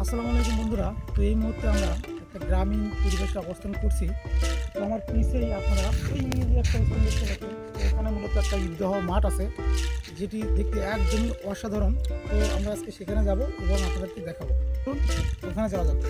আসসালামু আলাইকুম বন্ধুরা। তো এই মুহূর্তে আমরা একটা গ্রামীণ পরিবেশে অবস্থান করছি। তো আমার পিছেই আপনারা এই যে একটা স্থান দেখতে পাচ্ছেন। তো এখানে মূলত একটা ঈদগাহ মাঠ আছে, যেটি দেখতে একদমই অসাধারণ। তো আমরা আজকে সেখানে যাব এবং আপনাদেরকে দেখাবো। চলুন, ওখানে যাওয়া যাবে।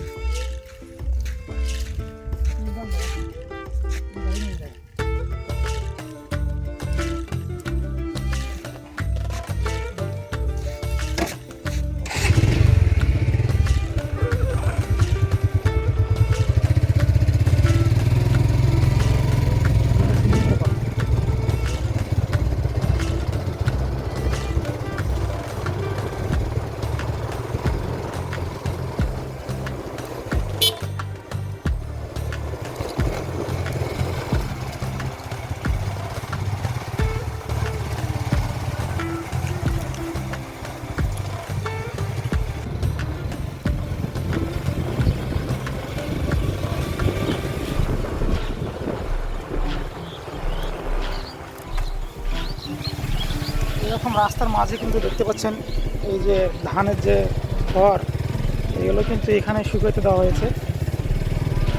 এরকম রাস্তার মাঝে কিন্তু দেখতে পাচ্ছেন এই যে ধানের যে খড়, এগুলো কিন্তু এখানে শুকাতে দেওয়া হয়েছে।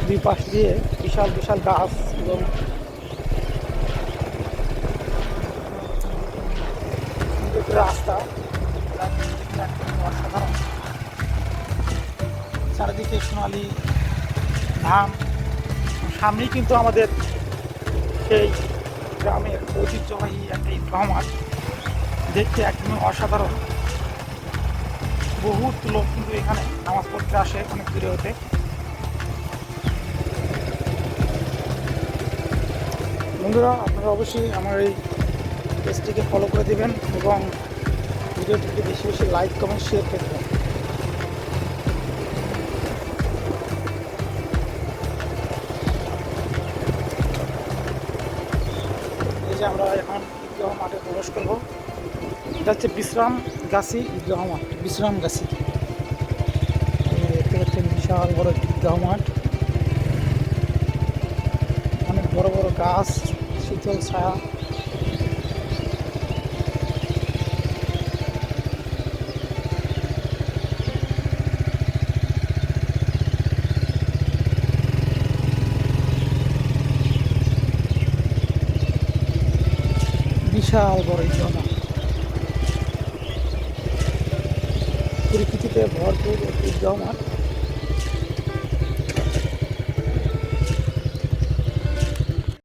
দুই পাশ দিয়ে বিশাল বিশাল গাছ এবং রাস্তা, অসাধারণ। চারিদিকে সোনালি ধান, সামনেই কিন্তু আমাদের সেই গ্রামের ঐতিহ্যবাহী একটা ঈদগাহ মাঠ, দেখতে একদমই অসাধারণ। বহুত লোক কিন্তু এখানে নামাজ পড়তে আসে অনেক দূরে হতে। বন্ধুরা, আপনারা অবশ্যই আমার এই পেজটিকে ফলো করে দেবেন এবং ভিডিওটিকে বেশি বেশি লাইক কমেন্ট শেয়ার করবেন। এই যে আমরা এখন ঈদগাহ মাঠে প্রবেশ করবো। এটা হচ্ছে বিশ্রামগাছি ঈদগাহ মাঠ, বিশ্রামগাছি। দেখতে পাচ্ছেন বিশাল বড় ঈদগাহ মাঠ, অনেক বড় বড় গাছ, শীতল ছায়া। বিশাল বড় ঈদগাহ মাঠ, প্রকৃতিতে ভরপুর ঈদগাহ মাঠ।